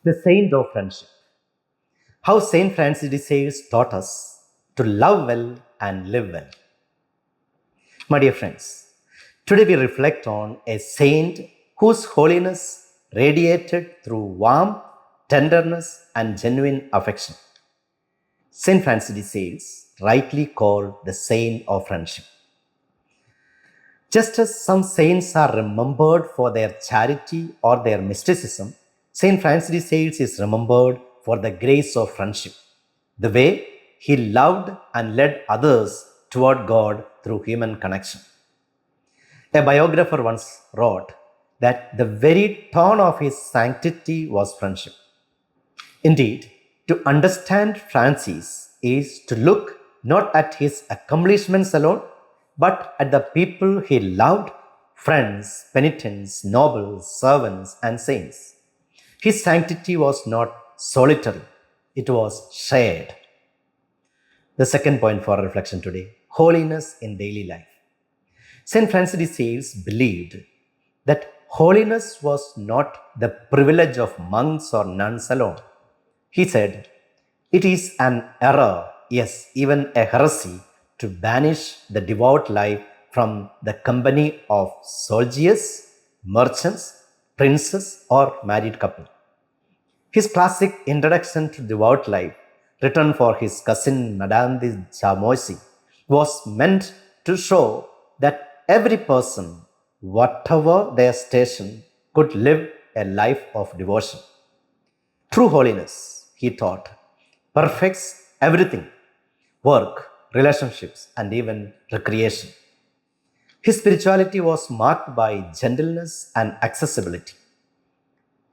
the saint of friendship. How Saint Francis de Sales taught us to love well and live well. My dear friends, today we reflect on a saint whose holiness radiated through warmth, tenderness, and genuine affection. Saint Francis de Sales, rightly called the saint of friendship. Just as some saints are remembered for their charity or their mysticism, Saint Francis de Sales is remembered for the grace of friendship, the way he loved and led others toward God through human connection. A biographer once wrote that the very tone of his sanctity was friendship. Indeed, to understand Francis is to look not at his accomplishments alone, but at the people he loved, friends, penitents, nobles, servants, and saints. His sanctity was not solitary, it was shared. The second point for reflection today: holiness in daily life. St. Francis de Sales believed that holiness was not the privilege of monks or nuns alone. He said, "It is an error, yes, even a heresy, to banish the devout life from the company of soldiers, merchants, princes, or married couple." His classic Introduction to Devout Life, written for his cousin Madame de Chamoisi, was meant to show that every person, whatever their station, could live a life of devotion. True holiness, he taught, perfects everything: work, relationships, and even recreation. His spirituality was marked by gentleness and accessibility.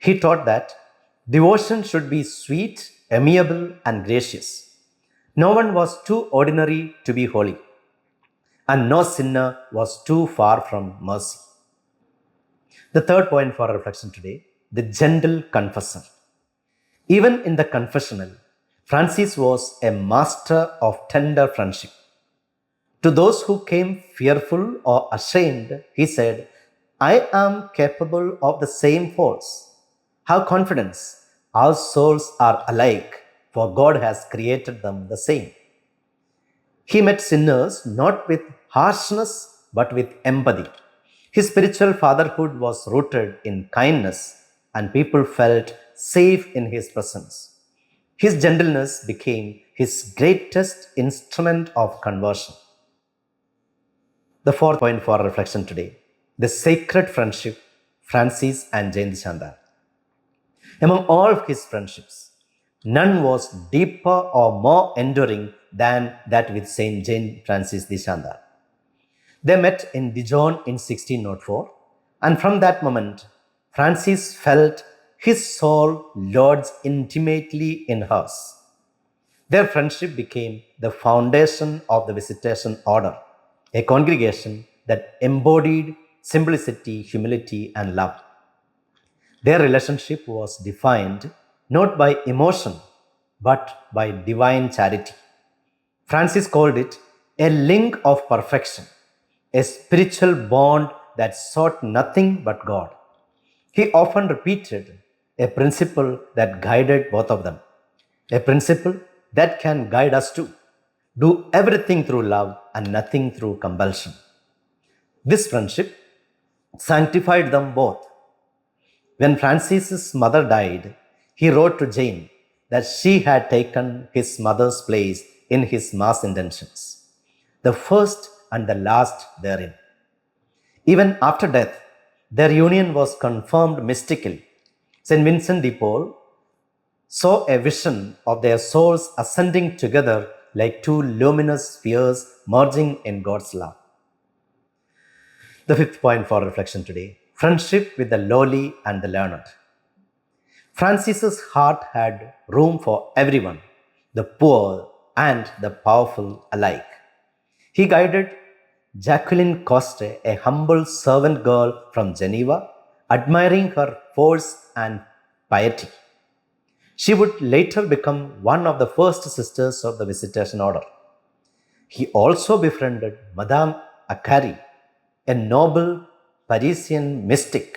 He taught that devotion should be sweet, amiable, and gracious. No one was too ordinary to be holy, and no sinner was too far from mercy. The third point for reflection today: the gentle confessor. Even in the confessional, Francis was a master of tender friendship. To those who came fearful or ashamed, he said, "I am capable of the same faults. Have confidence. Our souls are alike, for God has created them the same." He met sinners not with harshness, but with empathy. His spiritual fatherhood was rooted in kindness, and people felt safe in his presence. His gentleness became his greatest instrument of conversion. The fourth point for reflection today: the sacred friendship, Francis and Jain Chandar. Among all of his friendships, none was deeper or more enduring than that with Saint Jain Francis de Chandar. They met in Dijon in 1604, and from that moment, Francis felt his soul lodged intimately in hers. Their friendship became the foundation of the Visitation Order, a congregation that embodied simplicity, humility, and love. Their relationship was defined not by emotion, but by divine charity. Francis called it a link of perfection, a spiritual bond that sought nothing but God. He often repeated a principle that guided both of them, a principle that can guide us too: do everything through love and nothing through compulsion. This friendship sanctified them both. When Francis's mother died, he wrote to Jane that she had taken his mother's place in his mass intentions, the first and the last therein. Even after death, their union was confirmed mystically. St. Vincent de Paul saw a vision of their souls ascending together like two luminous spheres merging in God's love. The fifth point for reflection today: friendship with the lowly and the learned. Francis's heart had room for everyone, the poor and the powerful alike. He guided Jacqueline Coste, a humble servant girl from Geneva, admiring her force and piety. She would later become one of the first sisters of the Visitation Order. He also befriended Madame Acari, a noble Parisian mystic,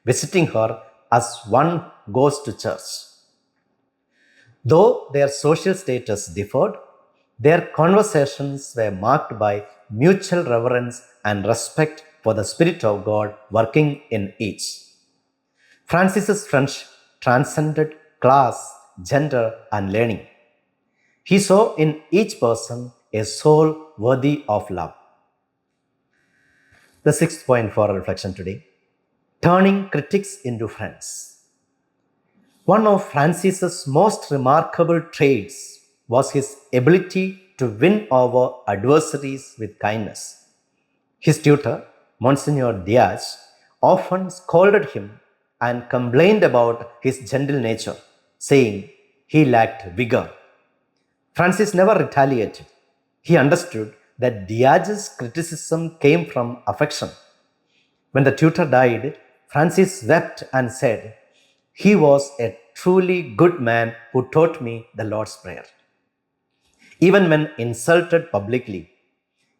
visiting her as one goes to church. Though their social status differed, their conversations were marked by mutual reverence and respect for the Spirit of God working in each. Francis's friendship transcended class, gender, and learning. He saw in each person a soul worthy of love. The sixth point for reflection today: turning critics into friends. One of Francis's most remarkable traits was his ability to win over adversaries with kindness. His tutor, Monsignor Diaz, often scolded him and complained about his gentle nature, saying he lacked vigor. Francis never retaliated. He understood that Diaz's criticism came from affection. When the tutor died, Francis wept and said, "He was a truly good man who taught me the Lord's Prayer." Even when insulted publicly,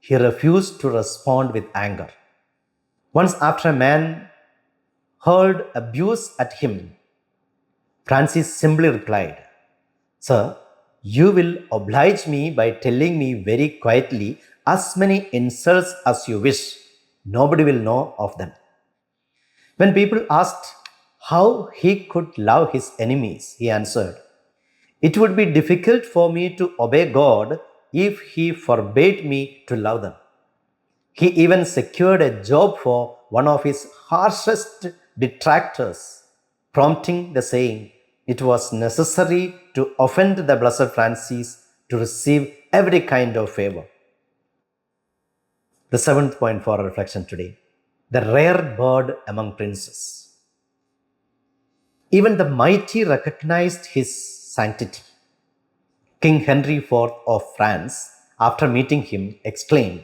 he refused to respond with anger. Once, after a man hurled abuse at him, Francis simply replied, "Sir, you will oblige me by telling me very quietly as many insults as you wish. Nobody will know of them." When people asked how he could love his enemies, he answered, "It would be difficult for me to obey God if he forbade me to love them." He even secured a job for one of his harshest detractors, prompting the saying, "It was necessary to offend the Blessed Francis to receive every kind of favor." The seventh point for our reflection today: the rare bird among princes. Even the mighty recognized his sanctity. King Henry IV of France, after meeting him, exclaimed,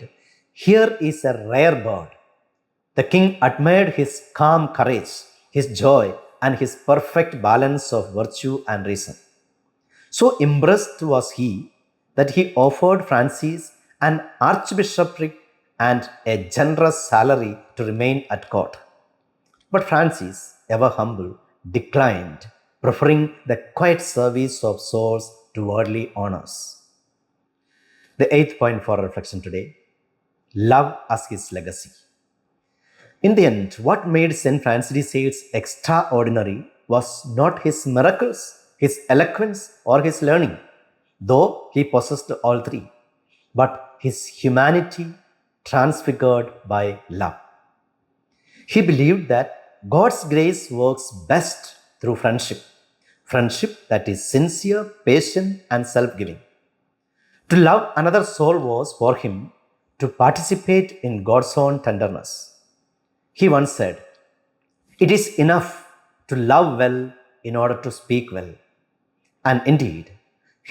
"Here is a rare bird." The king admired his calm courage, his joy, and his perfect balance of virtue and reason. So impressed was he that he offered Francis an archbishopric and a generous salary to remain at court. But Francis, ever humble, declined, preferring the quiet service of souls to worldly honors. The eighth point for reflection today: love as his legacy. In the end, what made St. Francis de Sales extraordinary was not his miracles, his eloquence, or his learning, though he possessed all three, but his humanity transfigured by love. He believed that God's grace works best through friendship, friendship that is sincere, patient, and self giving. To love another soul was for him to participate in God's own tenderness. He once said, "It is enough to love well in order to speak well." And indeed,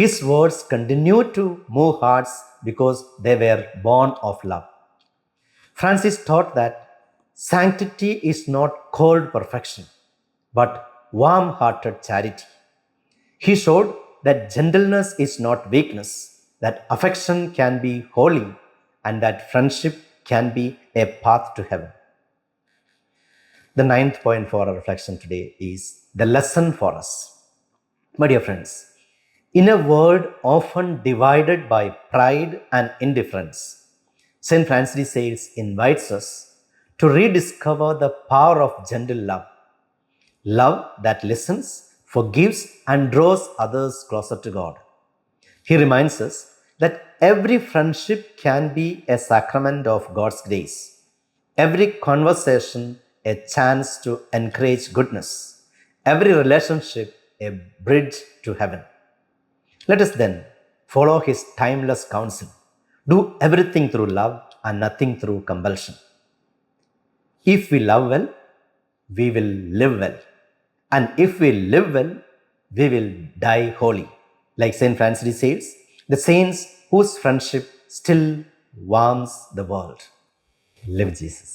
his words continue to move hearts because they were born of love. Francis taught that sanctity is not cold perfection, but warm hearted charity. He showed that gentleness is not weakness, that affection can be holy, and that friendship can be a path to heaven. The ninth point for our reflection today is the lesson for us. My dear friends, in a world often divided by pride and indifference, St. Francis de Sales invites us to rediscover the power of gentle love, love that listens, forgives, and draws others closer to God. He reminds us that every friendship can be a sacrament of God's grace, every conversation a chance to encourage goodness, every relationship a bridge to heaven. Let us then follow his timeless counsel: do everything through love and nothing through compulsion. If we love well, we will live well. And if we live well, we will die holy. Like St. Francis de Sales, the saints whose friendship still warms the world. Live Jesus.